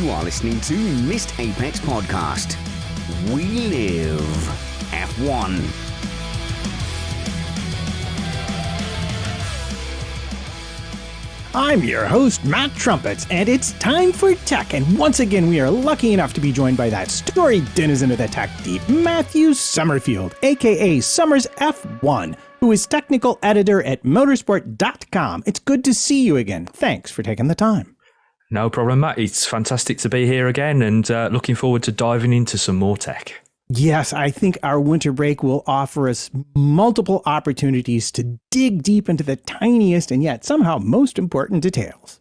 You are listening to Missed Apex Podcast. We live F1. I'm your host, Matt Trumpets, and it's time for tech. And once again, we are lucky enough to be joined by that storied denizen of the tech deep, Matthew Somerfield, aka Summers F1, who is technical editor at motorsport.com. It's good to see you again. Thanks for taking the time. No problem, Matt. It's fantastic to be here again and looking forward to diving into some more tech. Yes, I think our winter break will offer us multiple opportunities to dig deep into the tiniest and yet somehow most important details.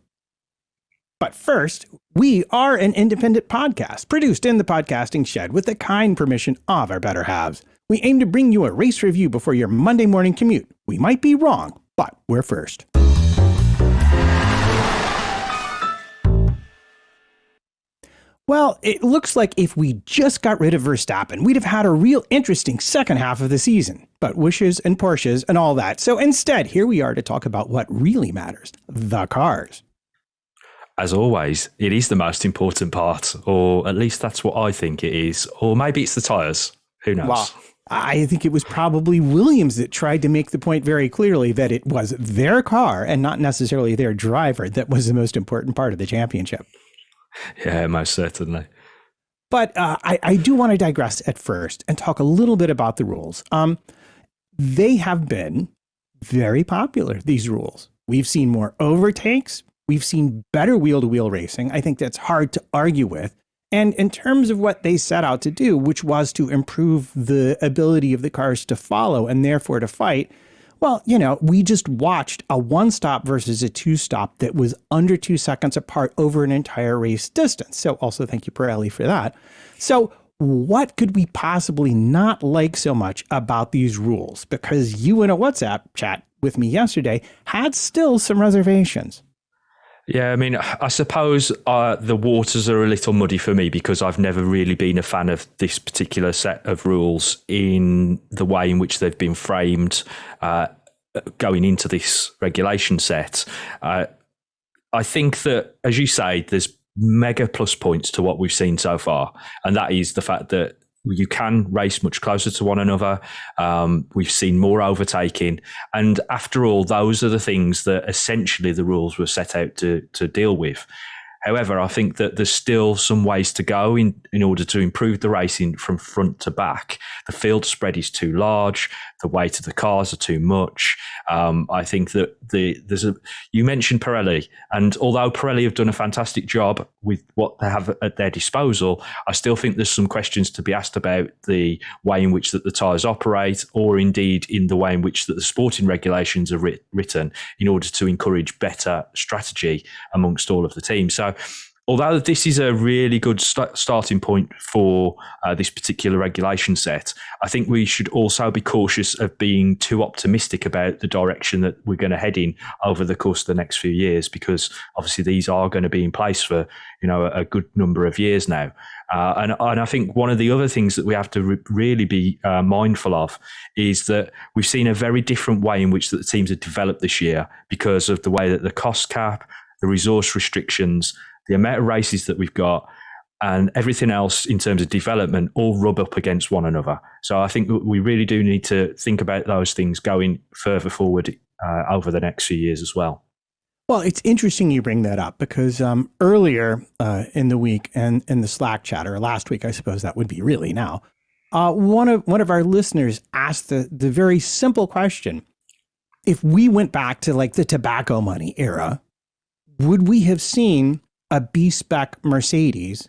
But first, we are an independent podcast produced in the podcasting shed with the kind permission of our better halves. We aim to bring you a race review before your Monday morning commute. We might be wrong, but we're first. Well, it looks like if we just got rid of Verstappen, we'd have had a real interesting second half of the season. But wishes and Porsches and all that. So instead, here we are to talk about what really matters, the cars. As always, it is the most important part, or at least that's what I think it is. Or maybe it's the tyres. Who knows? Well, I think it was probably Williams that tried to make the point very clearly that it was their car and not necessarily their driver that was the most important part of the championship. Yeah, most certainly. But I do want to digress at first and talk a little bit about the rules. They have been very popular, these rules. We've seen more overtakes. We've seen better wheel-to-wheel racing. I think that's hard to argue with. And in terms of what they set out to do, which was to improve the ability of the cars to follow and therefore to fight, well, you know, we just watched a one-stop versus a two-stop that was under 2 seconds apart over an entire race distance. So also thank you, Pirelli, for that. So what could we possibly not like so much about these rules? Because you in a WhatsApp chat with me yesterday had still some reservations. Yeah, I mean, I suppose the waters are a little muddy for me because I've never really been a fan of this particular set of rules in the way in which they've been framed going into this regulation set. I think that, as you say, there's mega plus points to what we've seen so far, and that is the fact that you can race much closer to one another. We've seen more overtaking. And after all, those are the things that essentially the rules were set out to deal with. However, I think that there's still some ways to go in order to improve the racing from front to back. The field spread is too large. The weight of the cars are too much. I think that you mentioned Pirelli, and although Pirelli have done a fantastic job with what they have at their disposal, I still think there's some questions to be asked about the way in which that the tyres operate, or indeed in the way in which that the sporting regulations are written in order to encourage better strategy amongst all of the teams. So although this is a really good starting point for this particular regulation set, I think we should also be cautious of being too optimistic about the direction that we're going to head in over the course of the next few years, because obviously these are going to be in place for a good number of years now. And I think one of the other things that we have to really be mindful of is that we've seen a very different way in which that the teams have developed this year because of the way that the cost cap, the resource restrictions, the amount of races that we've got, and everything else in terms of development all rub up against one another. So I think we really do need to think about those things going further forward over the next few years as well. Well, it's interesting you bring that up because earlier in the week and in the Slack chat, or last week, I suppose that would be really now, one of our listeners asked the very simple question: if we went back to like the tobacco money era, would we have seen a B-spec Mercedes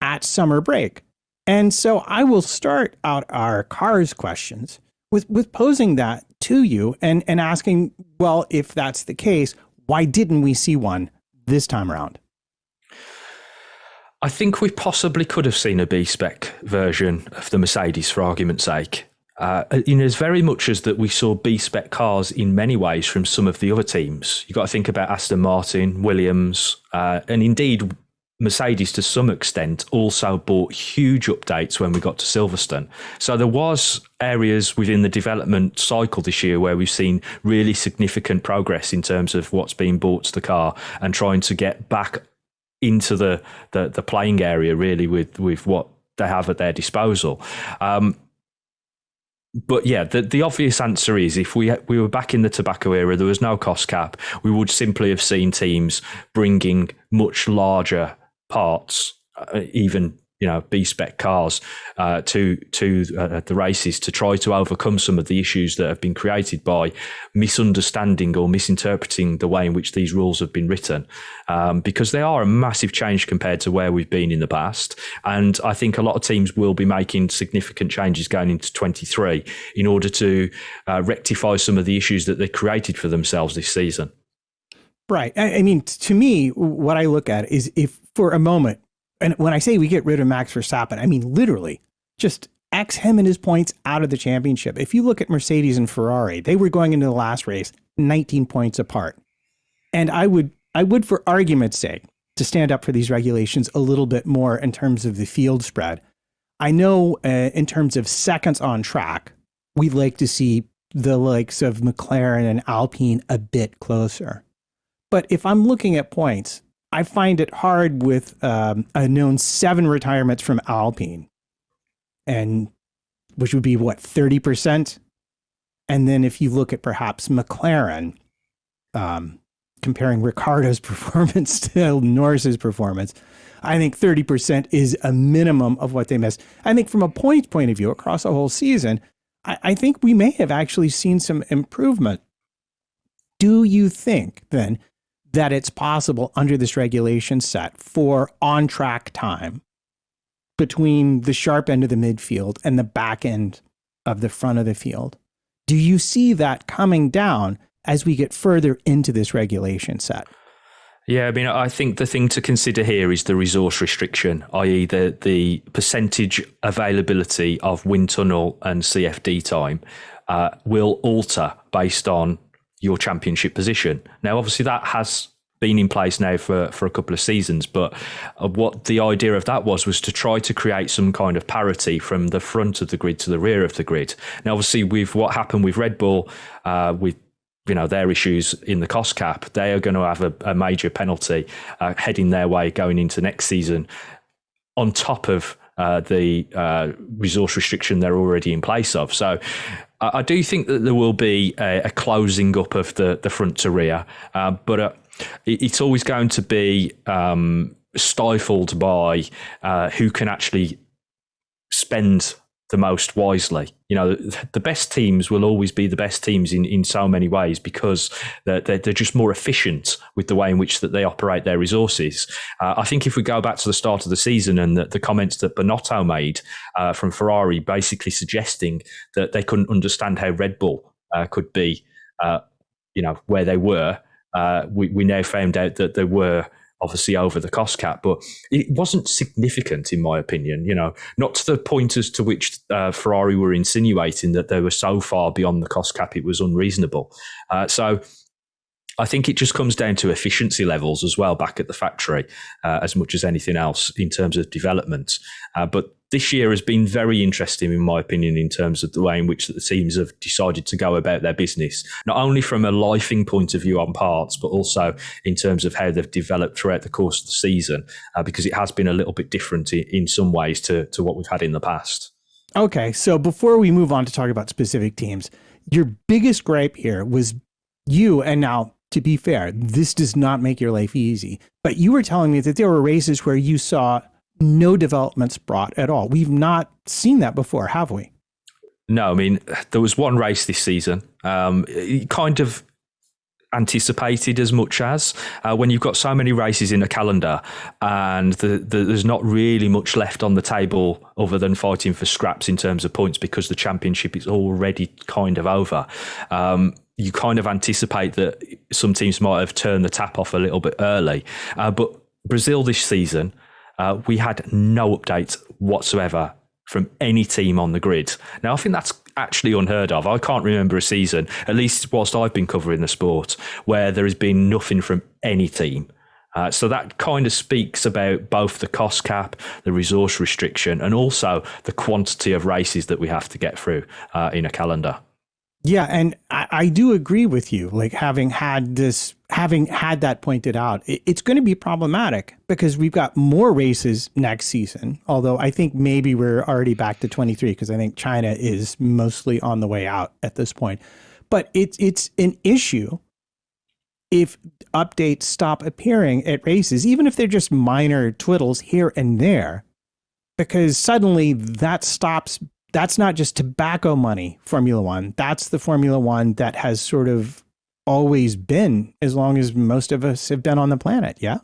at summer break? And so I will start out our cars questions with posing that to you and asking, well, if that's the case, why didn't we see one this time around? I think we possibly could have seen a B-spec version of the Mercedes, for argument's sake. In as very much as that we saw B-spec cars in many ways from some of the other teams. You've got to think about Aston Martin, Williams, and indeed Mercedes to some extent also bought huge updates when we got to Silverstone. So there was areas within the development cycle this year where we've seen really significant progress in terms of what's being brought to the car and trying to get back into the playing area really with what they have at their disposal. But yeah, the obvious answer is if we were back in the tobacco era, there was no cost cap, we would simply have seen teams bringing much larger parts, even B-spec cars to the races to try to overcome some of the issues that have been created by misunderstanding or misinterpreting the way in which these rules have been written, because they are a massive change compared to where we've been in the past. And I think a lot of teams will be making significant changes going into 23 in order to rectify some of the issues that they created for themselves this season. Right. I mean, to me, what I look at is if for a moment, and when I say we get rid of Max Verstappen, I mean literally just X him and his points out of the championship. If you look at Mercedes and Ferrari, they were going into the last race 19 points apart. And I would, for argument's sake, to stand up for these regulations a little bit more in terms of the field spread. I know in terms of seconds on track, we'd like to see the likes of McLaren and Alpine a bit closer. But if I'm looking at points, I find it hard with a known 7 retirements from Alpine, and which would be 30%. And then if you look at perhaps McLaren, comparing Ricciardo's performance to Norris's performance, I think 30% is a minimum of what they missed. I think from a points point of view across the whole season, I think we may have actually seen some improvement. Do you think then that it's possible under this regulation set for on-track time between the sharp end of the midfield and the back end of the front of the field? Do you see that coming down as we get further into this regulation set? Yeah, I mean, I think the thing to consider here is the resource restriction, i.e. the percentage availability of wind tunnel and CFD time will alter based on your championship position. Now, obviously, that has been in place now for a couple of seasons, but what the idea of that was to try to create some kind of parity from the front of the grid to the rear of the grid. Now, obviously, with what happened with Red Bull, with their issues in the cost cap, they are going to have a major penalty heading their way going into next season, on top of the resource restriction they're already in place of. So I do think that there will be a closing up of the front to rear, but it's always going to be stifled by who can actually spend the most wisely. The best teams will always be the best teams in so many ways because they're just more efficient with the way in which that they operate their resources. I think if we go back to the start of the season and the comments that Binotto made from Ferrari, basically suggesting that they couldn't understand how Red Bull could be, where they were, we now found out that they were obviously over the cost cap, but it wasn't significant in my opinion, not to the point as to which Ferrari were insinuating that they were so far beyond the cost cap it was unreasonable. So I think it just comes down to efficiency levels as well back at the factory, as much as anything else in terms of development. But this year has been very interesting, in my opinion, in terms of the way in which the teams have decided to go about their business, not only from a lifing point of view on parts, but also in terms of how they've developed throughout the course of the season, because it has been a little bit different in some ways to what we've had in the past. Okay, so before we move on to talk about specific teams, your biggest gripe here was you, and now, to be fair, this does not make your life easy, but you were telling me that there were races where you saw no developments brought at all. We've not seen that before, have we? No, I mean, there was one race this season. It kind of anticipated as much as when you've got so many races in a calendar and there's not really much left on the table other than fighting for scraps in terms of points because the championship is already kind of over. You kind of anticipate that some teams might have turned the tap off a little bit early. But Brazil this season, we had no updates whatsoever from any team on the grid. Now, I think that's actually unheard of. I can't remember a season, at least whilst I've been covering the sport, where there has been nothing from any team. So that kind of speaks about both the cost cap, the resource restriction, and also the quantity of races that we have to get through in a calendar. Yeah, and I do agree with you. Like having had that pointed out, it's going to be problematic because we've got more races next season. Although I think maybe we're already back to 23 because I think China is mostly on the way out at this point. But it's an issue if updates stop appearing at races, even if they're just minor twiddles here and there, because suddenly that stops. That's not just tobacco money, Formula One. That's the Formula One that has sort of always been as long as most of us have been on the planet. Yeah.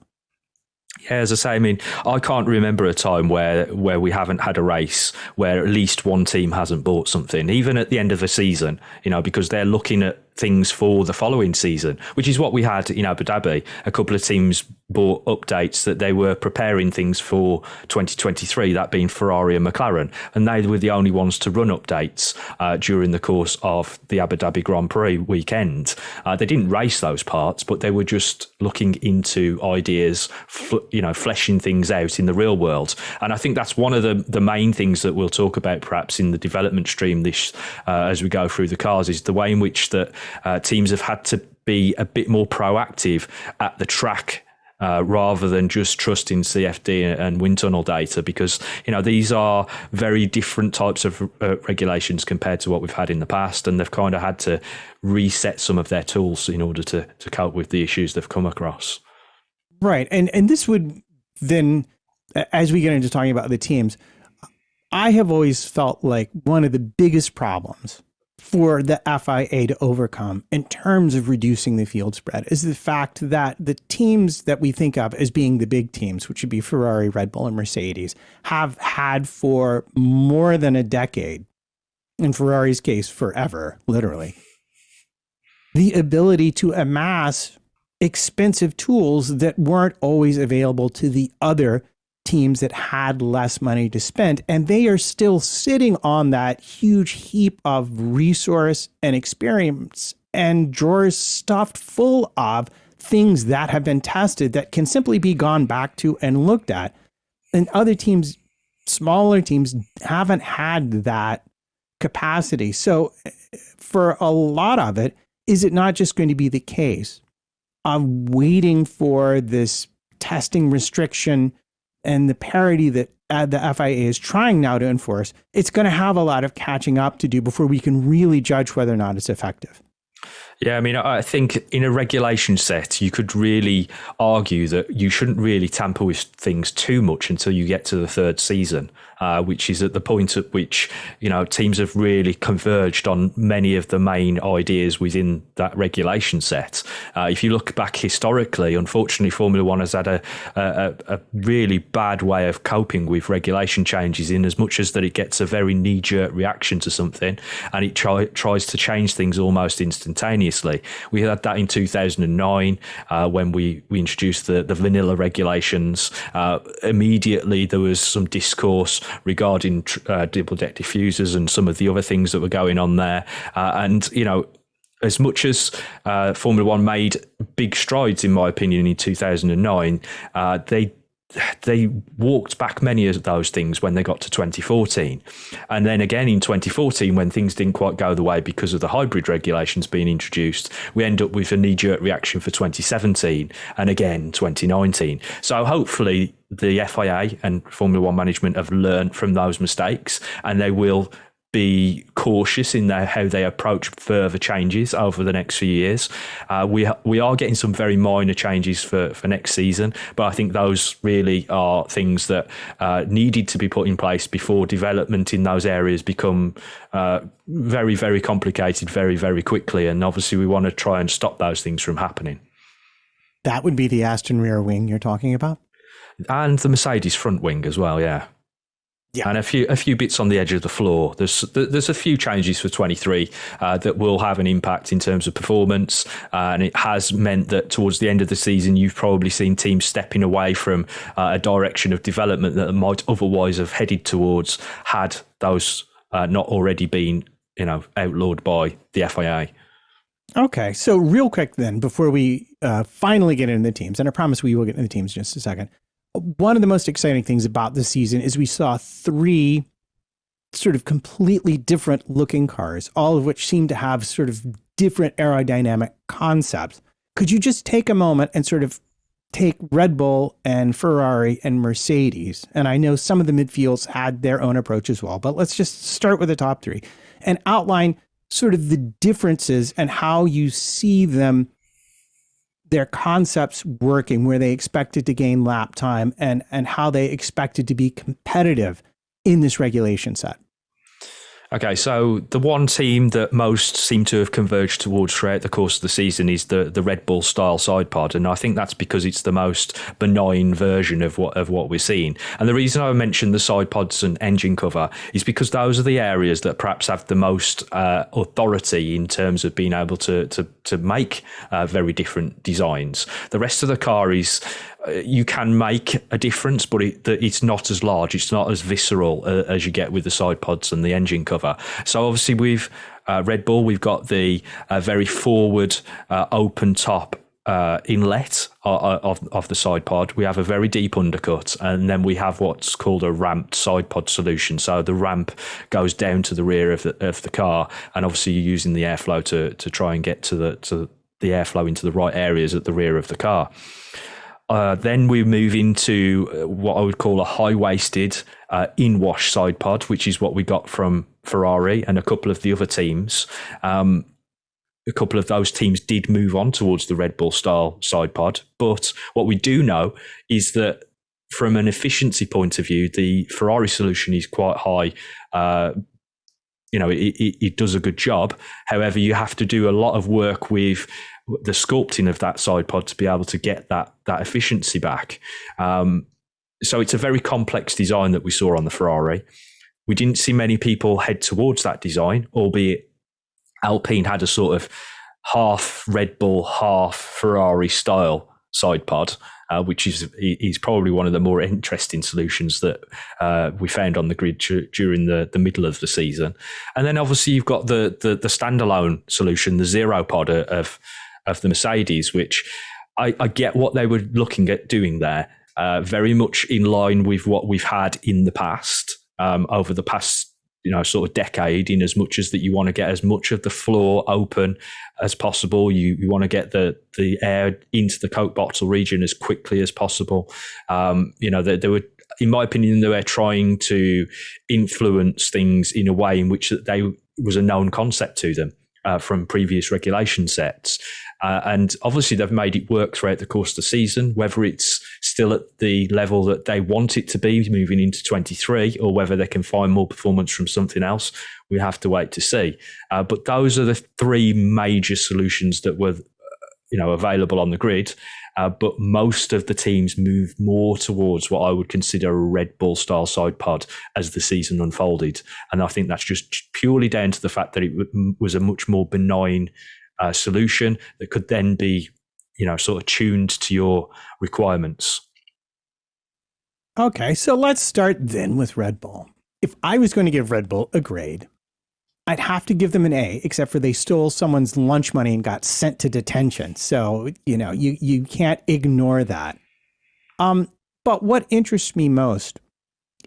Yeah, as I say, I mean, I can't remember a time where we haven't had a race where at least one team hasn't bought something, even at the end of the season, because they're looking at things for the following season, which is what we had in Abu Dhabi. A couple of teams bought updates that they were preparing things for 2023, that being Ferrari and McLaren. And they were the only ones to run updates during the course of the Abu Dhabi Grand Prix weekend. They didn't race those parts, but they were just looking into ideas, fleshing things out in the real world. And I think that's one of the main things that we'll talk about perhaps in the development stream as we go through the cars, is the way in which that teams have had to be a bit more proactive at the track rather than just trusting CFD and wind tunnel data, because these are very different types of regulations compared to what we've had in the past, and they've kind of had to reset some of their tools in order to cope with the issues they've come across. Right, and this would then, as we get into talking about the teams, I have always felt like one of the biggest problems for the FIA to overcome in terms of reducing the field spread is the fact that the teams that we think of as being the big teams, which would be Ferrari, Red Bull, and Mercedes, have had for more than a decade, in Ferrari's case, forever, literally, the ability to amass expensive tools that weren't always available to the other teams that had less money to spend. And they are still sitting on that huge heap of resource and experience and drawers stuffed full of things that have been tested that can simply be gone back to and looked at. And other teams, smaller teams, haven't had that capacity. So for a lot of it, is it not just going to be the case of waiting for this testing restriction and the parity that the FIA is trying now to enforce? It's going to have a lot of catching up to do before we can really judge whether or not it's effective. Yeah, I mean, I think in a regulation set, you could really argue that you shouldn't really tamper with things too much until you get to the third season, which is at the point at which, teams have really converged on many of the main ideas within that regulation set. If you look back historically, unfortunately, Formula One has had a really bad way of coping with regulation changes, in as much as that it gets a very knee-jerk reaction to something and it tries to change things almost instantaneously. We had that in 2009 when we introduced the vanilla regulations. Immediately there was some discourse regarding double deck diffusers and some of the other things that were going on there. As much as Formula One made big strides, in my opinion, in 2009, they walked back many of those things when they got to 2014. And then again in 2014, when things didn't quite go the way because of the hybrid regulations being introduced, we end up with a knee-jerk reaction for 2017 and again 2019. So hopefully the FIA and Formula One management have learned from those mistakes, and they will be cautious in how they approach further changes over the next few years. We are getting some very minor changes for next season, but I think those really are things that needed to be put in place before development in those areas become very, very complicated very, very quickly. And obviously we want to try and stop those things from happening. That would be the Aston rear wing you're talking about? And the Mercedes front wing as well, yeah. Yeah. And a few bits on the edge of the floor. There's a few changes for 23 that will have an impact in terms of performance, and it has meant that towards the end of the season, you've probably seen teams stepping away from a direction of development that might otherwise have headed towards had those not already been outlawed by the FIA. Okay, so real quick then, before we finally get into the teams, and I promise we will get into the teams in just a second. One of the most exciting things about this season is we saw 3 sort of completely different looking cars, all of which seem to have sort of different aerodynamic concepts. Could you just take a moment and sort of take Red Bull and Ferrari and Mercedes, and I know some of the midfields had their own approach as well, but let's just start with the top three and outline sort of the differences and how you see them, their concepts working, where they expected to gain lap time and how they expected to be competitive in this regulation set. Okay, so the one team that most seem to have converged towards throughout the course of the season is the Red Bull style side pod, and I think that's because it's the most benign version of what we're seeing. And the reason I mentioned the side pods and engine cover is because those are the areas that perhaps have the most authority in terms of being able to make very different designs. The rest of the car is you can make a difference, but it's not as large. It's not as visceral as you get with the side pods and the engine cover. So obviously with Red Bull, we've got the very forward open top inlet of the side pod. We have a very deep undercut, and then we have what's called a ramped side pod solution. So the ramp goes down to the rear of the car, and obviously you're using the airflow to try and get to the airflow into the right areas at the rear of the car. Then we move into what I would call a high-waisted in-wash side pod, which is what we got from Ferrari and a couple of the other teams. A couple of those teams did move on towards the Red Bull style side pod. But what we do know is that from an efficiency point of view, the Ferrari solution is quite high. It does a good job. However, you have to do a lot of work with the sculpting of that side pod to be able to get that efficiency back. So it's a very complex design that we saw on the Ferrari. We didn't see many people head towards that design, albeit Alpine had a sort of half Red Bull, half Ferrari style side pod, which is probably one of the more interesting solutions that we found on the grid during the middle of the season. And then obviously you've got the standalone solution, the zero pod of the Mercedes, which I get what they were looking at doing there, very much in line with what we've had in the past, over the past sort of decade, in as much as that you want to get as much of the floor open as possible. You want to get the air into the Coke bottle region as quickly as possible. They were, in my opinion, they were trying to influence things in a way in which that was a known concept to them from previous regulation sets. And obviously they've made it work throughout the course of the season, whether it's still at the level that they want it to be moving into 23, or whether they can find more performance from something else, we have to wait to see. But those are the three major solutions that were available on the grid. But most of the teams moved more towards what I would consider a Red Bull style side pod as the season unfolded. And I think that's just purely down to the fact that it was a much more benign solution that could then be, sort of tuned to your requirements. Okay, so let's start then with Red Bull. If I was going to give Red Bull a grade, I'd have to give them an A, except for they stole someone's lunch money and got sent to detention. So, you can't ignore that. But what interests me most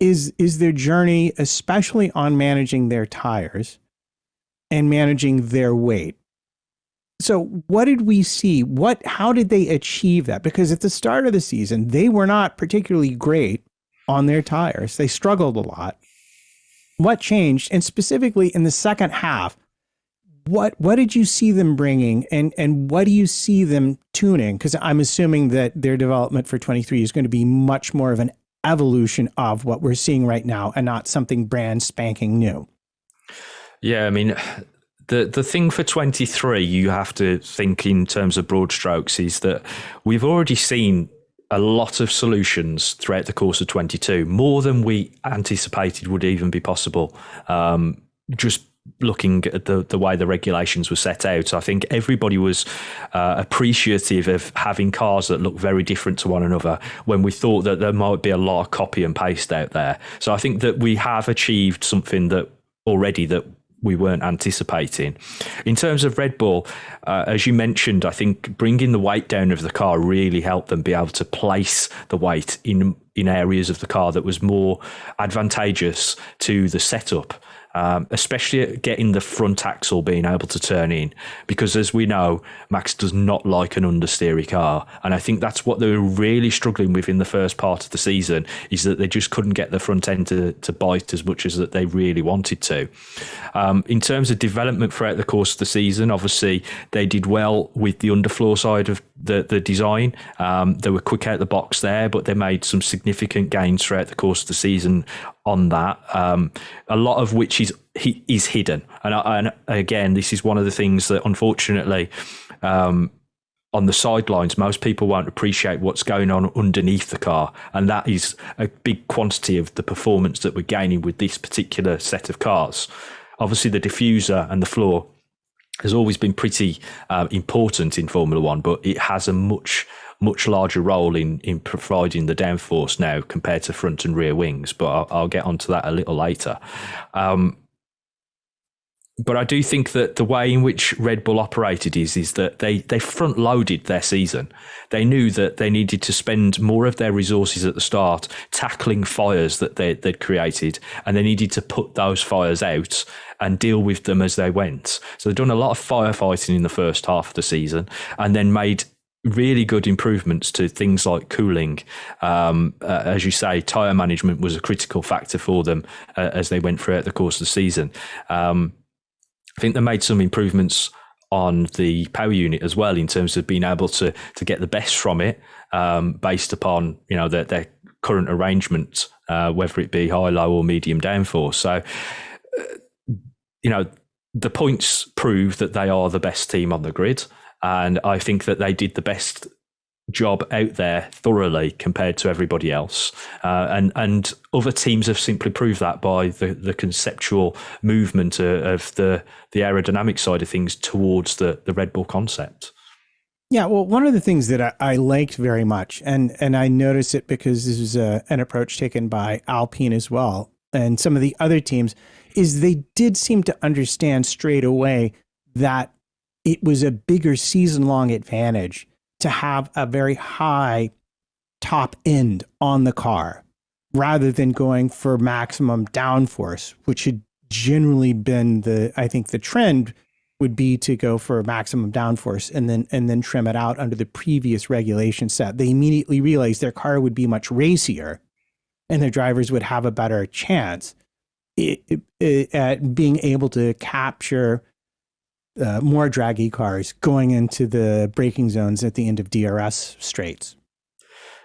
is their journey, especially on managing their tires and managing their weight. So what did we see? How did they achieve that? Because at the start of the season, they were not particularly great on their tires. They struggled a lot. What changed? And specifically in the second half, what did you see them bringing, and what do you see them tuning? Because I'm assuming that their development for 23 is going to be much more of an evolution of what we're seeing right now and not something brand spanking new. Yeah, I mean, the thing for 23, you have to think in terms of broad strokes, is that we've already seen a lot of solutions throughout the course of 22, more than we anticipated would even be possible. Just looking at the way the regulations were set out, I think everybody was appreciative of having cars that look very different to one another, when we thought that there might be a lot of copy and paste out there. So I think that we have achieved something that already that we weren't anticipating. In terms of Red Bull, as you mentioned, I think bringing the weight down of the car really helped them be able to place the weight in areas of the car that was more advantageous to the setup. Especially at getting the front axle being able to turn in, because as we know, Max does not like an understeery car, and I think that's what they were really struggling with in the first part of the season, is that they just couldn't get the front end to bite as much as that they really wanted to. In terms of development throughout the course of the season, obviously they did well with the underfloor side of the design. They were quick out the box there, but they made some significant gains throughout the course of the season on that, a lot of which is hidden. And again, this is one of the things that unfortunately on the sidelines, most people won't appreciate what's going on underneath the car. And that is a big quantity of the performance that we're gaining with this particular set of cars. Obviously, the diffuser and the floor has always been pretty important in Formula One, but it has a much larger role in providing the downforce now compared to front and rear wings. But I'll get onto that a little later. But I do think that the way in which Red Bull operated is that they front loaded their season. They knew that they needed to spend more of their resources at the start tackling fires that they'd created, and they needed to put those fires out and deal with them as they went. So they've done a lot of firefighting in the first half of the season, and then made really good improvements to things like cooling. As you say, tyre management was a critical factor for them as they went throughout the course of the season. I think they made some improvements on the power unit as well, in terms of being able to get the best from it, based upon their current arrangement, whether it be high, low or medium downforce. So the points prove that they are the best team on the grid. And I think that they did the best job out there thoroughly compared to everybody else. And other teams have simply proved that by the conceptual movement of the aerodynamic side of things towards the Red Bull concept. Yeah, well, one of the things that I liked very much, and I noticed it because this was an approach taken by Alpine as well, and some of the other teams, is they did seem to understand straight away that it was a bigger season-long advantage to have a very high top end on the car rather than going for maximum downforce, which had generally been I think the trend would be to go for maximum downforce and then trim it out under the previous regulation set. They immediately realized their car would be much racier and their drivers would have a better chance at being able to capture more draggy cars going into the braking zones at the end of DRS straights.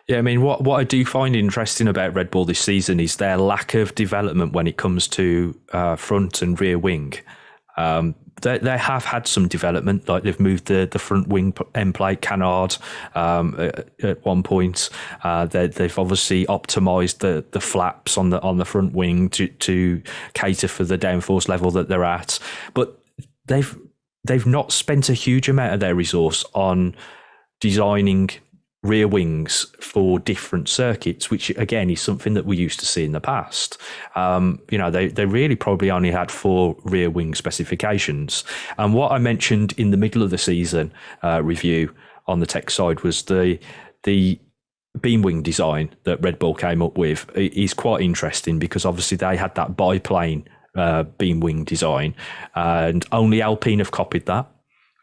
Yeah, I mean, what I do find interesting about Red Bull this season is their lack of development when it comes to front and rear wing. They have had some development, like they've moved the front wing end plate canard at one point. They've obviously optimized the flaps on the front wing to cater for the downforce level that they're at. But they've not spent a huge amount of their resource on designing rear wings for different circuits, which again is something that we used to see in the past. They really probably only had 4 rear wing specifications. And what I mentioned in the middle of the season review on the tech side was the beam wing design that Red Bull came up with is quite interesting, because obviously they had that biplane beam wing design, and only Alpine have copied that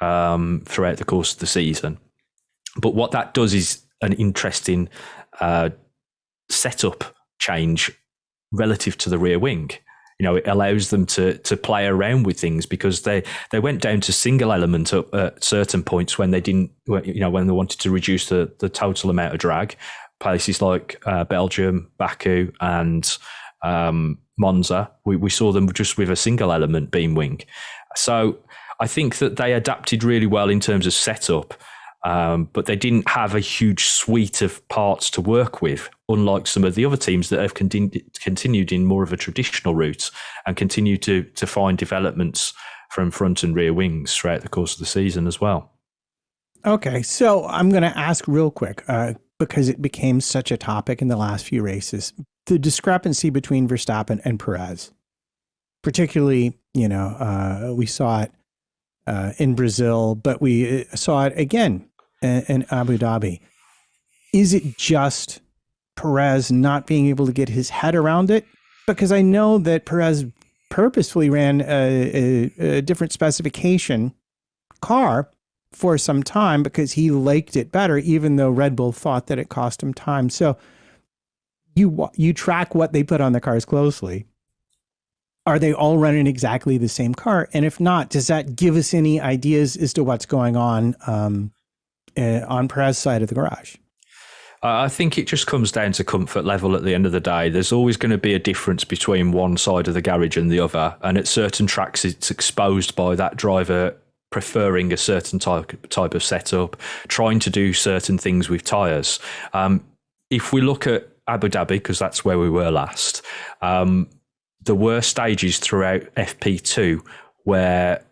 throughout the course of the season. But what that does is an interesting setup change relative to the rear wing. It allows them to play around with things, because they went down to single element at certain points when they didn't, when they wanted to reduce the total amount of drag. Places like Belgium, Baku, and Monza, we saw them just with a single element beam wing. So I think that they adapted really well in terms of setup, but they didn't have a huge suite of parts to work with, unlike some of the other teams that have continued in more of a traditional route and continue to find developments from front and rear wings throughout the course of the season as well. Okay, so I'm going to ask real quick, because it became such a topic in the last few races, the discrepancy between Verstappen and Perez. particularly, we saw it in Brazil, but we saw it again in Abu Dhabi. Is it just Perez not being able to get his head around it? Because I know that Perez purposefully ran a different specification car for some time because he liked it better, even though Red Bull thought that it cost him time. So you track what they put on the cars closely. Are they all running exactly the same car? And if not, does that give us any ideas as to what's going on Perez's side of the garage? I think it just comes down to comfort level at the end of the day. There's always going to be a difference between one side of the garage and the other. And at certain tracks, it's exposed by that driver preferring a certain type of setup, trying to do certain things with tyres. If we look at Abu Dhabi, because that's where we were last, there were stages throughout FP2 where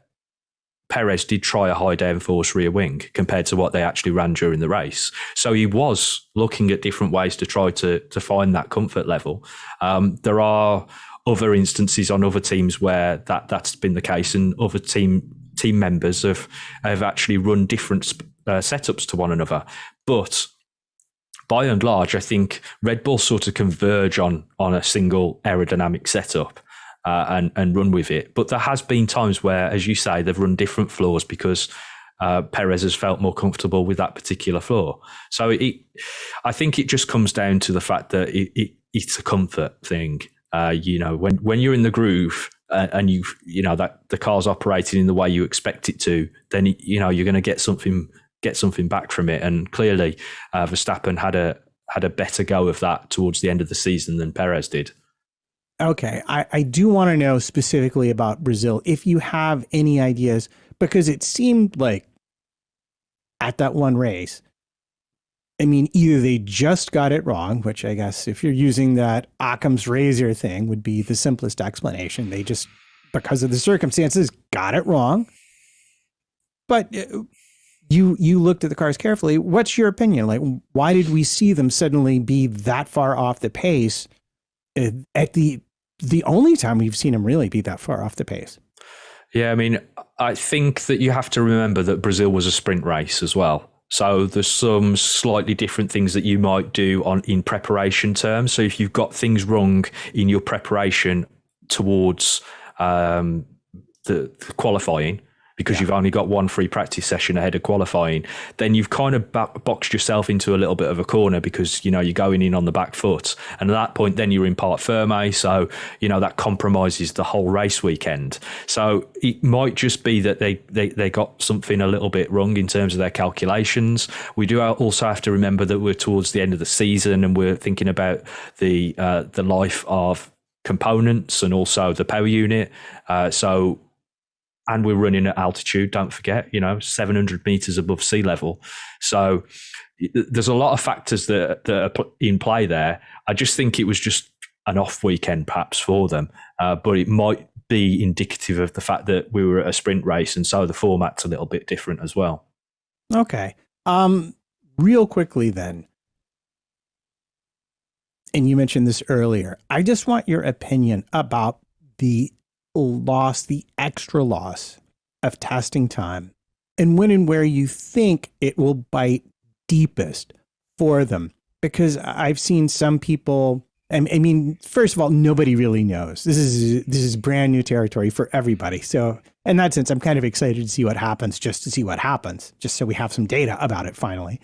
Perez did try a high downforce rear wing compared to what they actually ran during the race. So he was looking at different ways to try to find that comfort level. There are other instances on other teams where that's been the case, and other team members have actually run different setups to one another. But by and large, I think Red Bull sort of converge on a single aerodynamic setup. And run with it. But there has been times where, as you say, they've run different floors because Perez has felt more comfortable with that particular floor. So I think it just comes down to the fact that it's a comfort thing. When you're in the groove and that the car's operating in the way you expect it to, then you're going to get something back from it. And clearly, Verstappen had a better go of that towards the end of the season than Perez did. Okay, I do want to know specifically about Brazil, if you have any ideas, because it seemed like at that one race, either they just got it wrong, which I guess if you're using that Occam's razor thing would be the simplest explanation. They just, because of the circumstances, got it wrong. But you looked at the cars carefully. What's your opinion? Like, why did we see them suddenly be that far off the pace at the only time we've seen him really be that far off the pace? Yeah, I think that you have to remember that Brazil was a sprint race as well. So there's some slightly different things that you might do in preparation terms. So if you've got things wrong in your preparation towards the qualifying, because you've only got one free practice session ahead of qualifying, then you've kind of boxed yourself into a little bit of a corner because, you're going in on the back foot. And at that point, then you're in part ferme. So, that compromises the whole race weekend. So it might just be that they got something a little bit wrong in terms of their calculations. We do also have to remember that we're towards the end of the season and we're thinking about the life of components and also the power unit. And we're running at altitude, don't forget, 700 meters above sea level. So there's a lot of factors that are in play there. I just think it was just an off weekend perhaps for them, but it might be indicative of the fact that we were at a sprint race, and so the format's a little bit different as well. Okay. Real quickly then, and you mentioned this earlier, I just want your opinion about the extra loss of testing time, and when and where you think it will bite deepest for them. Because I've seen some people, first of all, nobody really knows. This is brand new territory for everybody. So in that sense, I'm kind of excited to see what happens, just to see what happens, just so we have some data about it finally.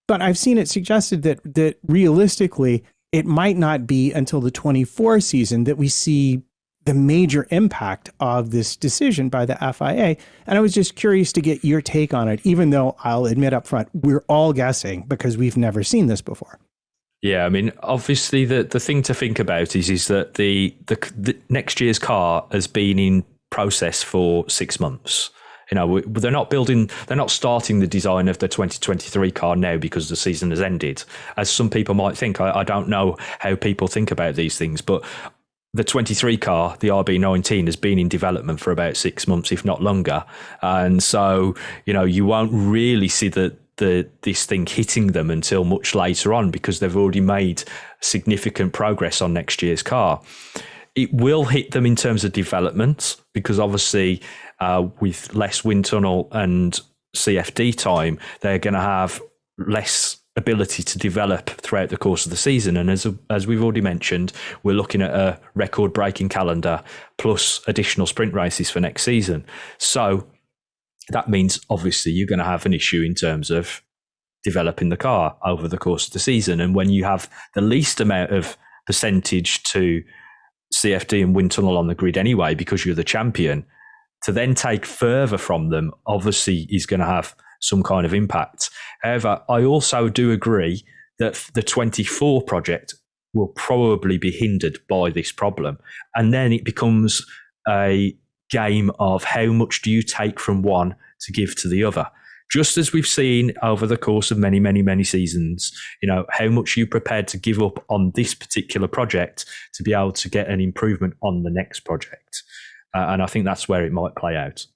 But I've seen it suggested that realistically, it might not be until the 24 season that we see the major impact of this decision by the FIA. And I was just curious to get your take on it, even though I'll admit up front, we're all guessing because we've never seen this before. Yeah, obviously the thing to think about is that the next year's car has been in process for 6 months. They're not starting the design of the 2023 car now because the season has ended, as some people might think. I don't know how people think about these things, but the 23 car, the RB19, has been in development for about 6 months, if not longer. And so, you won't really see this thing hitting them until much later on because they've already made significant progress on next year's car. It will hit them in terms of development because obviously with less wind tunnel and CFD time, they're going to have less ability to develop throughout the course of the season. And as we've already mentioned, we're looking at a record-breaking calendar plus additional sprint races for next season. So that means obviously you're going to have an issue in terms of developing the car over the course of the season. And when you have the least amount of percentage to CFD and wind tunnel on the grid anyway, because you're the champion, to then take further from them obviously is going to have some kind of impact. However, I also do agree that the 24 project will probably be hindered by this problem. And then it becomes a game of how much do you take from one to give to the other. Just as we've seen over the course of many, many, many seasons, how much you prepared to give up on this particular project to be able to get an improvement on the next project. And I think that's where it might play out.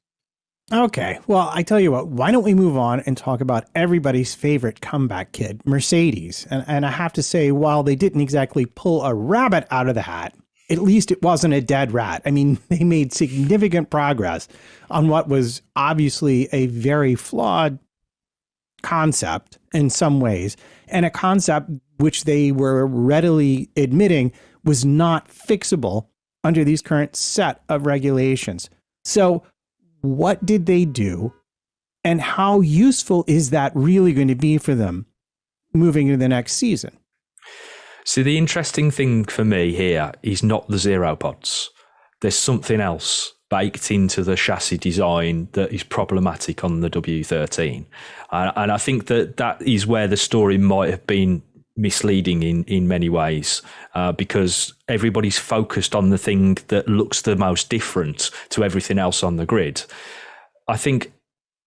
Okay, well, I tell you what, why don't we move on and talk about everybody's favorite comeback kid, Mercedes. And I have to say, while they didn't exactly pull a rabbit out of the hat, at least it wasn't a dead rat. I mean, they made significant progress on what was obviously a very flawed concept in some ways, and a concept which they were readily admitting was not fixable under these current set of regulations. So what did they do, and how useful is that really going to be for them moving into the next season? See, the interesting thing for me here is not the zero pods. There's something else baked into the chassis design that is problematic on the W13. And I think that is where the story might have been misleading in many ways, because everybody's focused on the thing that looks the most different to everything else on the grid. I think,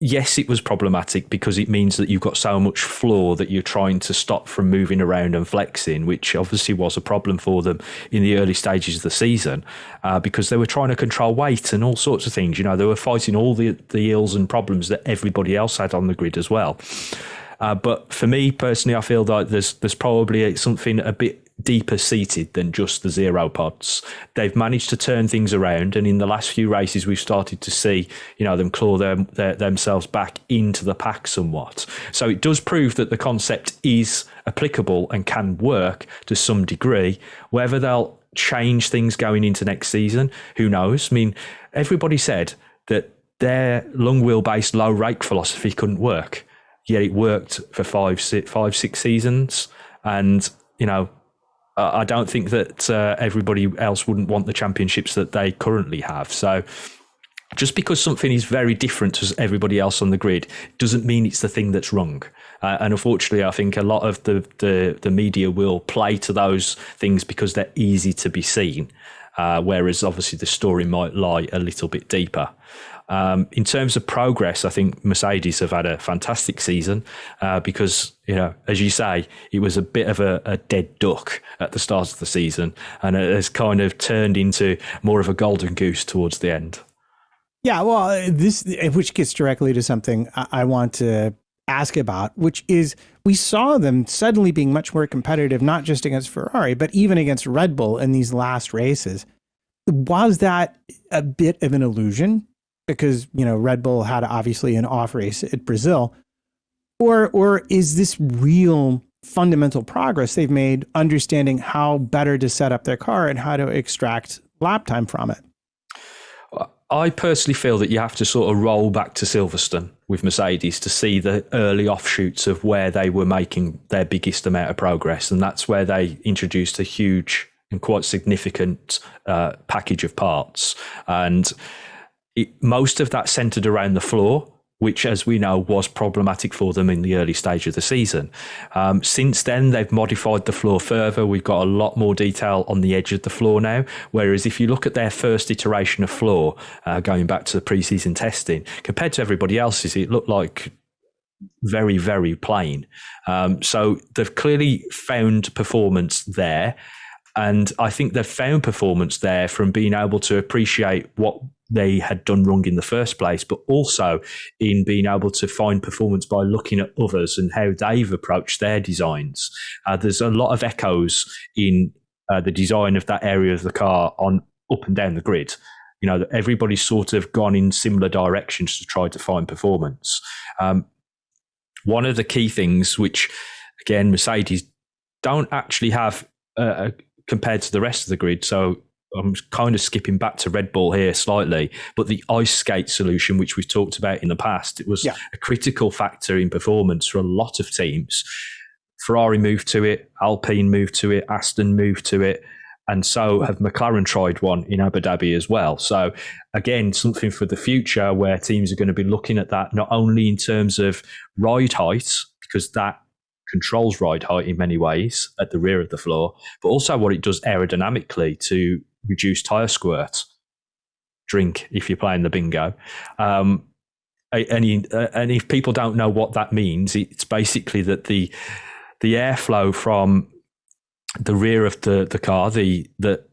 yes, it was problematic because it means that you've got so much floor that you're trying to stop from moving around and flexing, which obviously was a problem for them in the early stages of the season, because they were trying to control weight and all sorts of things. They were fighting all the ills and problems that everybody else had on the grid as well. But for me personally, I feel like there's probably something a bit deeper seated than just the zero pods. They've managed to turn things around, and in the last few races we've started to see them claw themselves back into the pack somewhat. So it does prove that the concept is applicable and can work to some degree. Whether they'll change things going into next season, who knows? I mean, everybody said that their long wheelbase low rake philosophy couldn't work. Yet it worked for five, six seasons. And, I don't think that everybody else wouldn't want the championships that they currently have. So just because something is very different to everybody else on the grid doesn't mean it's the thing that's wrong. And unfortunately, I think a lot of the media will play to those things because they're easy to be seen. Whereas obviously the story might lie a little bit deeper. In terms of progress, I think Mercedes have had a fantastic season because, as you say, it was a bit of a dead duck at the start of the season, and it has kind of turned into more of a golden goose towards the end. Yeah, well, which gets directly to something I want to ask about, which is we saw them suddenly being much more competitive, not just against Ferrari, but even against Red Bull in these last races. Was that a bit of an illusion? Because, Red Bull had obviously an off race at Brazil, or is this real fundamental progress they've made understanding how better to set up their car and how to extract lap time from it? I personally feel that you have to sort of roll back to Silverstone with Mercedes to see the early offshoots of where they were making their biggest amount of progress. And that's where they introduced a huge and quite significant package of parts. And most of that centered around the floor, which, as we know, was problematic for them in the early stage of the season. Since then, they've modified the floor further. We've got a lot more detail on the edge of the floor now. Whereas if you look at their first iteration of floor, going back to the pre-season testing, compared to everybody else's, it looked like very, very plain. So they've clearly found performance there. And I think they've found performance there from being able to appreciate what they had done wrong in the first place, but also in being able to find performance by looking at others and how they've approached their designs. There's a lot of echoes in the design of that area of the car on up and down the grid. You know, everybody's sort of gone in similar directions to try to find performance. One of the key things, which again, Mercedes don't actually have compared to the rest of the grid. So I'm kind of skipping back to Red Bull here slightly, but the ice skate solution, which we've talked about in the past, it was a critical factor in performance for a lot of teams. Ferrari moved to it, Alpine moved to it, Aston moved to it, and so have McLaren tried one in Abu Dhabi as well. So again, something for the future where teams are going to be looking at that, not only in terms of ride height, because that controls ride height in many ways at the rear of the floor, but also what it does aerodynamically to reduce tyre squirt. Drink if you're playing the bingo. And if people don't know what that means, it's basically that the airflow from the rear of the car, that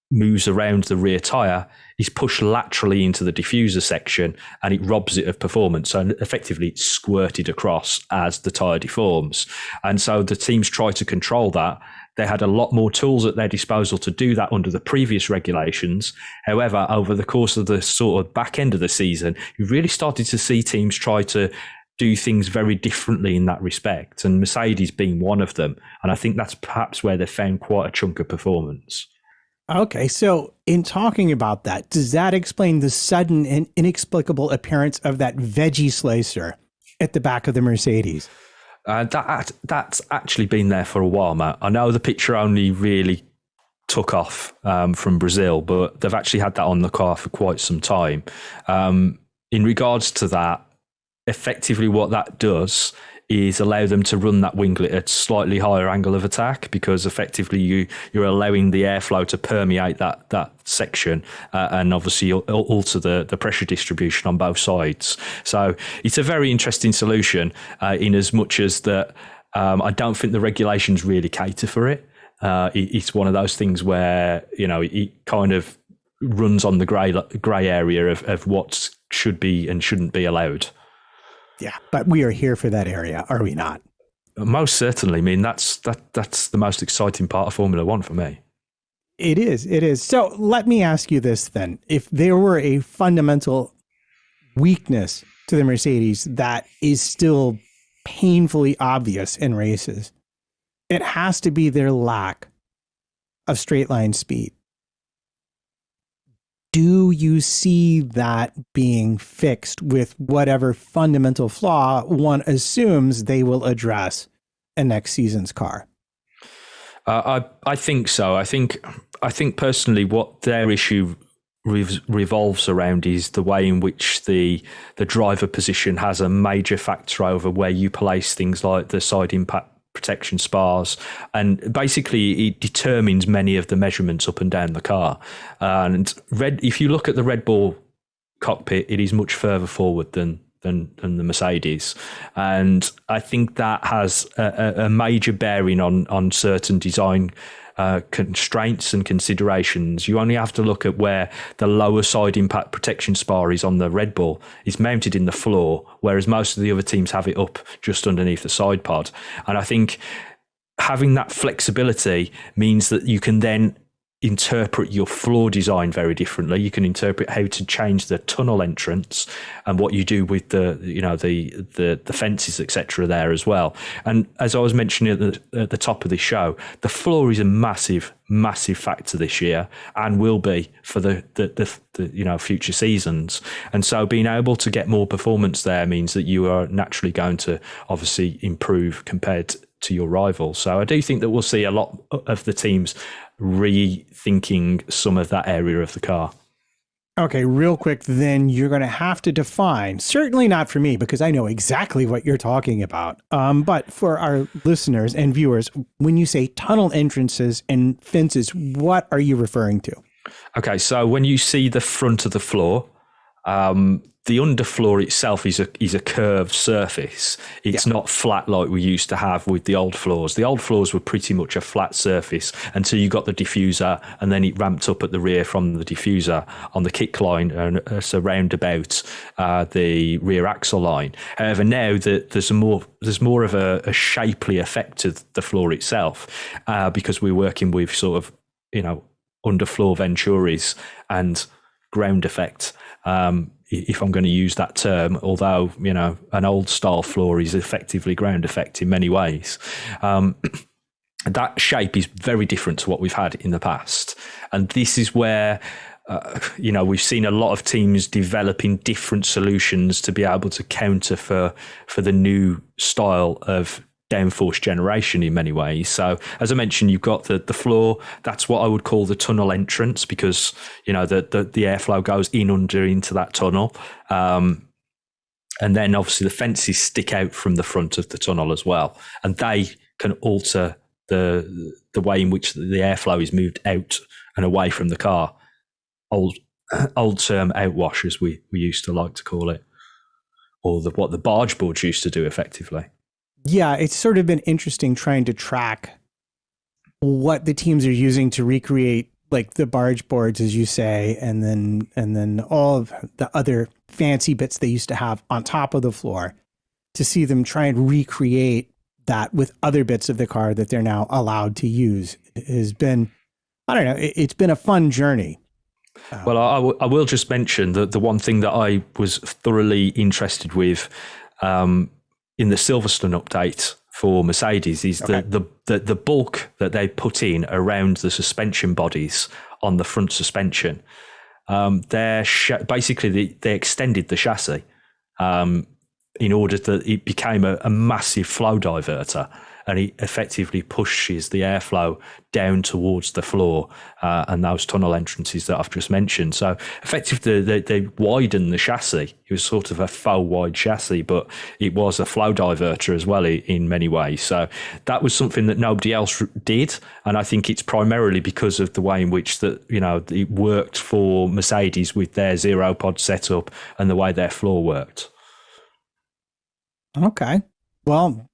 moves around the rear tyre, is pushed laterally into the diffuser section, and it robs it of performance. So effectively it's squirted across as the tyre deforms. And so the teams try to control that. They had a lot more tools at their disposal to do that under the previous regulations. However, over the course of the sort of back end of the season, you really started to see teams try to do things very differently in that respect, and Mercedes being one of them. And I think that's perhaps where they found quite a chunk of performance. Okay, so in talking about that, does that explain the sudden and inexplicable appearance of that veggie slicer at the back of the Mercedes? That's actually been there for a while, Matt. I know the picture only really took off from Brazil, but they've actually had that on the car for quite some time. In regards to that, effectively what that does is allow them to run that winglet at slightly higher angle of attack, because effectively you're allowing the airflow to permeate that section and obviously alter the pressure distribution on both sides. So it's a very interesting solution in as much as that I don't think the regulations really cater for it. It's one of those things where, you know, it kind of runs on the grey area of what should be and shouldn't be allowed. Yeah, but we are here for that area, are we not? Most certainly. I mean, that's the most exciting part of Formula One for me. It is. It is. So let me ask you this then. If there were a fundamental weakness to the Mercedes that is still painfully obvious in races, it has to be their lack of straight line speed. Do you see that being fixed with whatever fundamental flaw one assumes they will address in next season's car? I think so. I think personally what their issue revolves around is the way in which the driver position has a major factor over where you place things like the side impact protection spars, and basically it determines many of the measurements up and down the car. And if you look at the Red Bull cockpit, it is much further forward than the Mercedes, and I think that has a major bearing on certain design constraints and considerations. You only have to look at where the lower side impact protection spar is on the Red Bull. It's mounted in the floor, whereas most of the other teams have it up just underneath the side pod. And I think having that flexibility means that you can then interpret your floor design very differently. You can interpret how to change the tunnel entrance and what you do with the fences, etc. there as well. And as I was mentioning at the top of the show, the floor is a massive factor this year and will be for the future seasons. And so being able to get more performance there means that you are naturally going to obviously improve compared to your rivals. So I do think that we'll see a lot of the teams rethinking some of that area of the car. Okay, real quick, then you're going to have to define, certainly not for me, because I know exactly what you're talking about. But for our listeners and viewers, when you say tunnel entrances and fences, what are you referring to? Okay, so when you see the front of the floor, the underfloor itself is a curved surface. It's not flat like we used to have with the old floors. The old floors were pretty much a flat surface until you got the diffuser, and then it ramped up at the rear from the diffuser on the kick line and around about the rear axle line. However, now there's more of a shapely effect to the floor itself because we're working with sort of underfloor venturis and ground effect. If I'm going to use that term, although, an old style floor is effectively ground effect in many ways. That shape is very different to what we've had in the past. And this is where, we've seen a lot of teams developing different solutions to be able to counter for the new style of downforce generation in many ways. So as I mentioned, you've got the floor. That's what I would call the tunnel entrance, because the airflow goes into that tunnel, and then obviously the fences stick out from the front of the tunnel as well, and they can alter the way in which the airflow is moved out and away from the car. Old term outwash, as we used to like to call it, or what the barge boards used to do effectively. Yeah, it's sort of been interesting trying to track what the teams are using to recreate like the barge boards, as you say, and then all of the other fancy bits they used to have on top of the floor, to see them try and recreate that with other bits of the car that they're now allowed to use has been, I don't know, it's been a fun journey. Well, I will just mention that the one thing that I was thoroughly interested with in the Silverstone update for Mercedes is the bulk that they put in around the suspension bodies on the front suspension. Basically, they extended the chassis in order that it became a massive flow diverter, and it effectively pushes the airflow down towards the floor and those tunnel entrances that I've just mentioned. So effectively, they widened the chassis. It was sort of a faux wide chassis, but it was a flow diverter as well in many ways. So that was something that nobody else did, and I think it's primarily because of the way in which it worked for Mercedes with their zero pod setup and the way their floor worked. Okay, well,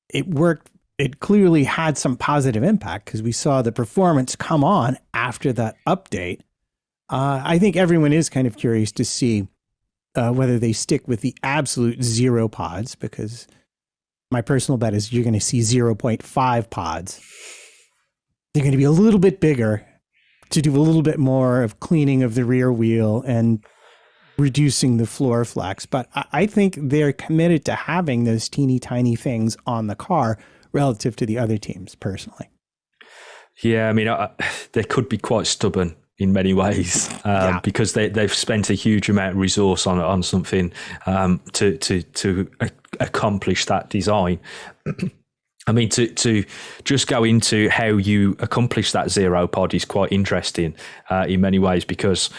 it worked. It clearly had some positive impact because we saw the performance come on after that update. I think everyone is kind of curious to see whether they stick with the absolute zero pods, because my personal bet is you're going to see 0.5 pods. They're going to be a little bit bigger to do a little bit more of cleaning of the rear wheel and reducing the floor flex. But I think they're committed to having those teeny tiny things on the car relative to the other teams, personally. Yeah, I mean, they could be quite stubborn in many ways because they've spent a huge amount of resource on something to accomplish that design. I mean, to just go into how you accomplish that zero pod is quite interesting in many ways, because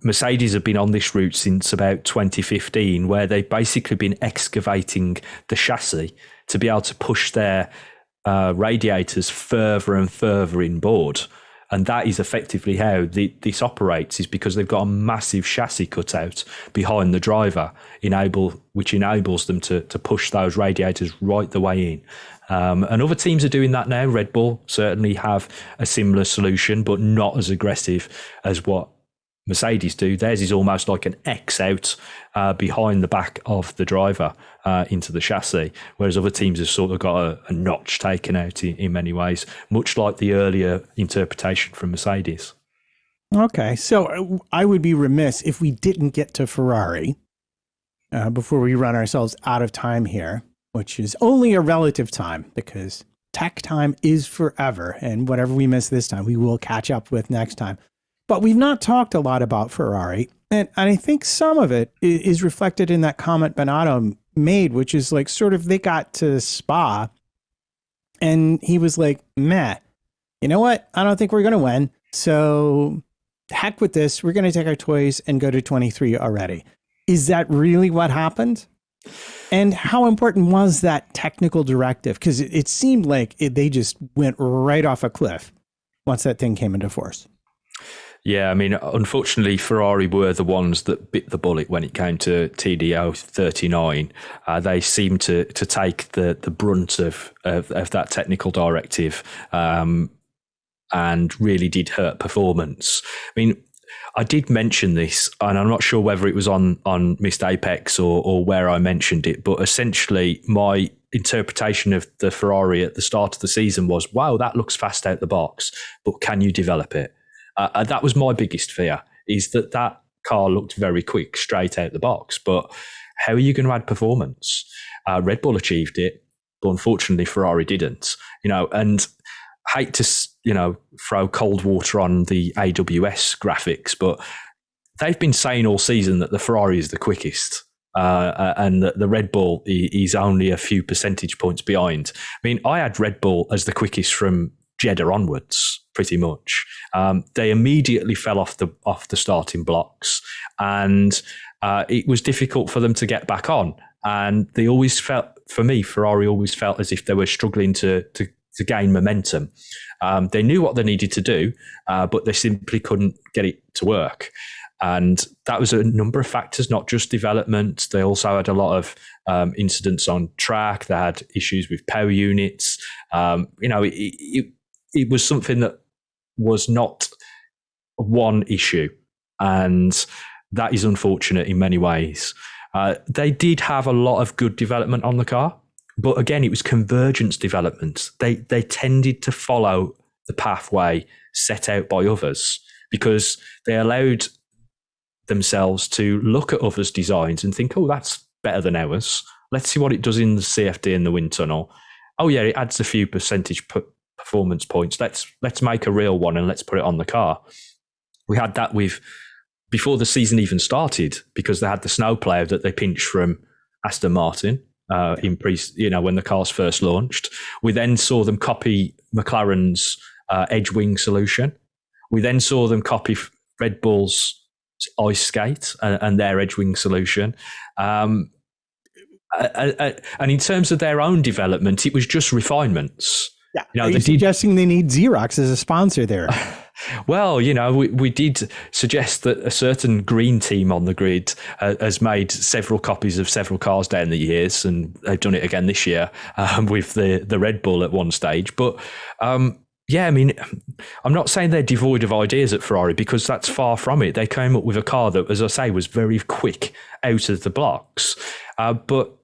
Mercedes have been on this route since about 2015, where they've basically been excavating the chassis to be able to push their radiators further and further inboard. And that is effectively how this operates, is because they've got a massive chassis cutout behind the driver, which enables them to push those radiators right the way in. And other teams are doing that now. Red Bull certainly have a similar solution, but not as aggressive as what Mercedes do. Theirs is almost like an X out behind the back of the driver into the chassis, whereas other teams have sort of got a notch taken out in many ways, much like the earlier interpretation from Mercedes. Okay, so I would be remiss if we didn't get to Ferrari before we run ourselves out of time here, which is only a relative time, because Techtime is forever, and whatever we miss this time, we will catch up with next time. But we've not talked a lot about Ferrari, and I think some of it is reflected in that comment Bonato made, which is like sort of they got to Spa, and he was like, meh, you know what? I don't think we're going to win, so heck with this. We're going to take our toys and go to 23 already. Is that really what happened? And how important was that technical directive? Because it seemed like they just went right off a cliff once that thing came into force. Yeah, I mean, unfortunately, Ferrari were the ones that bit the bullet when it came to TDO 39. They seemed to take the brunt of that technical directive and really did hurt performance. I mean, I did mention this, and I'm not sure whether it was on Missed Apex or where I mentioned it, but essentially my interpretation of the Ferrari at the start of the season was, wow, that looks fast out the box, but can you develop it? That was my biggest fear, is that car looked very quick straight out the box, but how are you going to add performance? Red Bull achieved it, but unfortunately Ferrari didn't, and hate to, throw cold water on the AWS graphics, but they've been saying all season that the Ferrari is the quickest, and that the Red Bull is only a few percentage points behind. I mean, I had Red Bull as the quickest from Jeddah onwards, pretty much. They immediately fell off the starting blocks, and it was difficult for them to get back on. And they always felt, for me, Ferrari always felt as if they were struggling to gain momentum. They knew what they needed to do, but they simply couldn't get it to work. And that was a number of factors, not just development. They also had a lot of incidents on track. They had issues with power units. It was something that was not one issue. And that is unfortunate in many ways. They did have a lot of good development on the car. But again, it was convergence development. They tended to follow the pathway set out by others because they allowed themselves to look at others' designs and think, oh, that's better than ours. Let's see what it does in the CFD and the wind tunnel. Oh, yeah, it adds a few percentage performance points. Let's make a real one and let's put it on the car. We had that before the season even started, because they had the snow plough that they pinched from Aston Martin. When the cars first launched. We then saw them copy McLaren's edge wing solution. We then saw them copy Red Bull's ice skate and their edge wing solution. And in terms of their own development, it was just refinements. Yeah. Are you suggesting they need Xerox as a sponsor there? Well, we did suggest that a certain green team on the grid has made several copies of several cars down the years, and they've done it again this year with the Red Bull at one stage. But I'm not saying they're devoid of ideas at Ferrari, because that's far from it. They came up with a car that, as I say, was very quick out of the blocks. But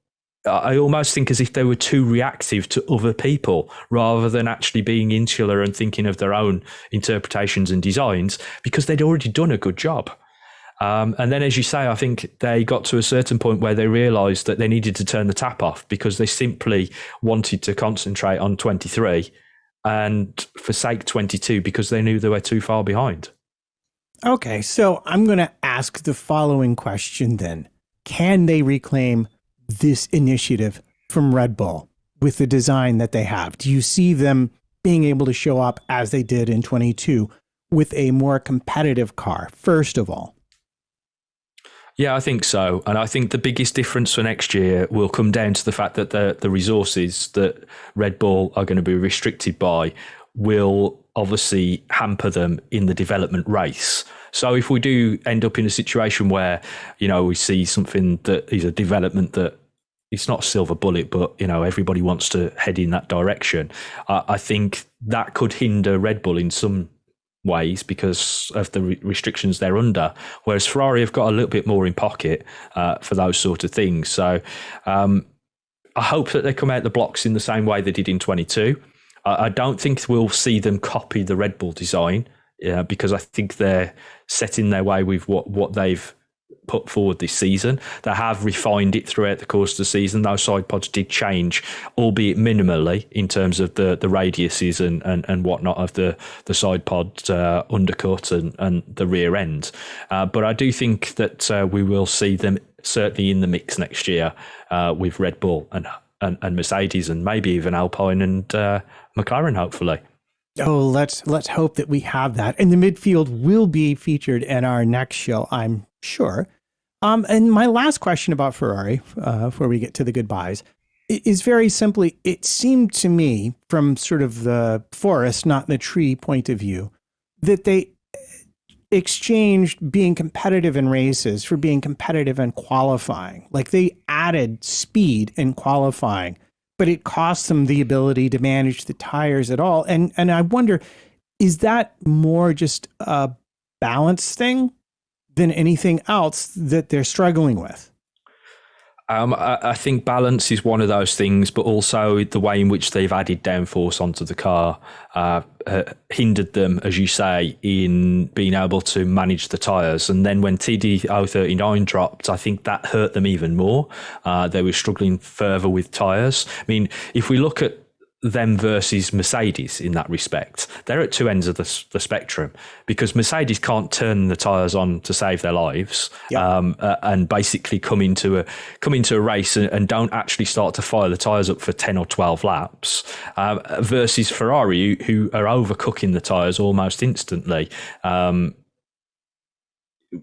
I almost think as if they were too reactive to other people rather than actually being insular and thinking of their own interpretations and designs, because they'd already done a good job. And then, as you say, I think they got to a certain point where they realised that they needed to turn the tap off because they simply wanted to concentrate on 23 and forsake 22 because they knew they were too far behind. Okay, so I'm going to ask the following question then. Can they reclaim this initiative from Red Bull with the design that they have? Do you see them being able to show up as they did in 22 with a more competitive car, first of all? Yeah, I think so. And I think the biggest difference for next year will come down to the fact that the resources that Red Bull are going to be restricted by will obviously hamper them in the development race. So if we do end up in a situation where, we see something that is a development that it's not a silver bullet, but, everybody wants to head in that direction, I think that could hinder Red Bull in some ways because of the restrictions they're under, whereas Ferrari have got a little bit more in pocket for those sort of things. So I hope that they come out the blocks in the same way they did in 22. I don't think we'll see them copy the Red Bull design because I think they're setting their way with what they've put forward this season. They have refined it throughout the course of the season. Those side pods did change, albeit minimally, in terms of the radiuses and whatnot of the side pod undercut and the rear end. But I do think that we will see them certainly in the mix next year with Red Bull and Mercedes and maybe even Alpine and McLaren, hopefully. Oh, let's hope that we have that. And the midfield will be featured in our next show, I'm sure. And my last question about Ferrari, before we get to the goodbyes, is very simply, it seemed to me from sort of the forest, not the tree point of view, that they exchanged being competitive in races for being competitive in qualifying. Like they added speed in qualifying, but it cost them the ability to manage the tires at all. And I wonder, is that more just a balance thing than anything else that they're struggling with. I think balance is one of those things, but also the way in which they've added downforce onto the car hindered them, as you say, in being able to manage the tyres. And then when TD039 dropped, I think that hurt them even more. They were struggling further with tyres. I mean, if we look at them versus Mercedes in that respect, they're at two ends of the spectrum, because Mercedes can't turn the tyres on to save their lives, and basically come into a race and don't actually start to fire the tyres up for 10 or 12 laps, versus Ferrari, who are overcooking the tyres almost instantly.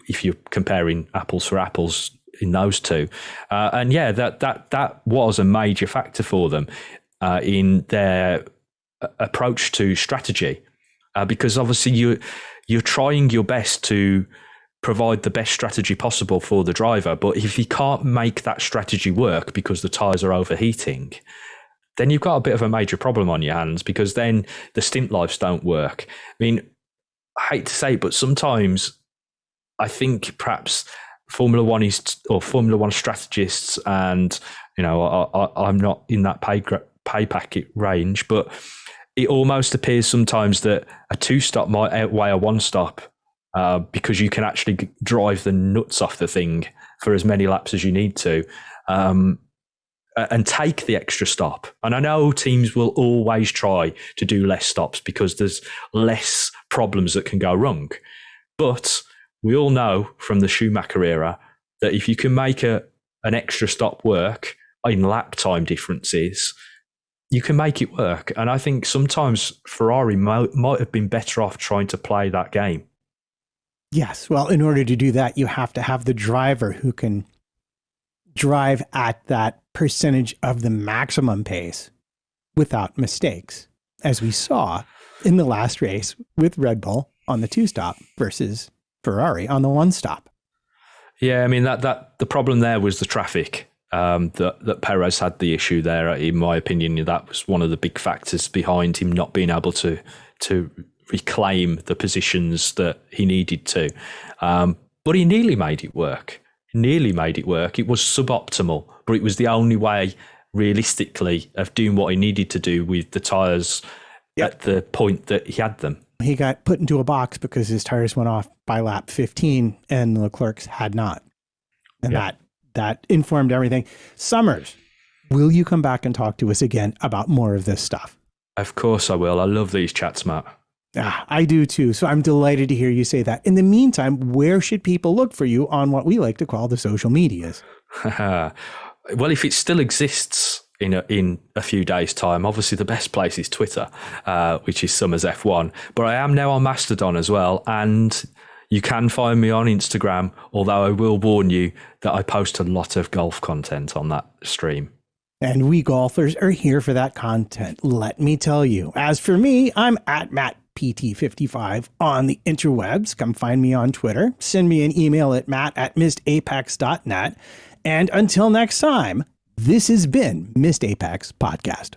If you're comparing apples for apples in those two, and yeah, that was a major factor for them. In their approach to strategy, because obviously you're trying your best to provide the best strategy possible for the driver, but if you can't make that strategy work because the tyres are overheating, then you've got a bit of a major problem on your hands, because then the stint lives don't work. I mean, I hate to say it, but sometimes I think perhaps Formula One strategists, and I'm not in that pay packet range, but it almost appears sometimes that a 2-stop might outweigh a 1-stop, because you can actually drive the nuts off the thing for as many laps as you need to, and take the extra stop. And I know teams will always try to do less stops because there's less problems that can go wrong. But we all know from the Schumacher era that if you can make an extra stop work in lap time differences, you can make it work. And I think sometimes Ferrari might have been better off trying to play that game. Yes. Well, in order to do that, you have to have the driver who can drive at that percentage of the maximum pace without mistakes, as we saw in the last race with Red Bull on the 2-stop versus Ferrari on the 1-stop. Yeah, I mean, that the problem there was the traffic. That Perez had the issue there. In my opinion, that was one of the big factors behind him not being able to reclaim the positions that he needed to. But he nearly made it work. It was suboptimal, but it was the only way, realistically, of doing what he needed to do with the tyres at the point that he had them. He got put into a box because his tires went off by lap 15 and Leclerc's had not. And that informed everything. Summers, will you come back and talk to us again about more of this stuff? Of course I will. I love these chats, Matt. I do too. So I'm delighted to hear you say that. In the meantime, where should people look for you on what we like to call the social medias? Well, if it still exists in a few days' time, obviously the best place is Twitter, which is Summers F1. But I am now on Mastodon as well, and you can find me on Instagram, although I will warn you that I post a lot of golf content on that stream. And we golfers are here for that content, let me tell you. As for me, I'm at MattPT55 on the interwebs. Come find me on Twitter. Send me an email at matt@missedapex.net. And until next time, this has been Missed Apex Podcast.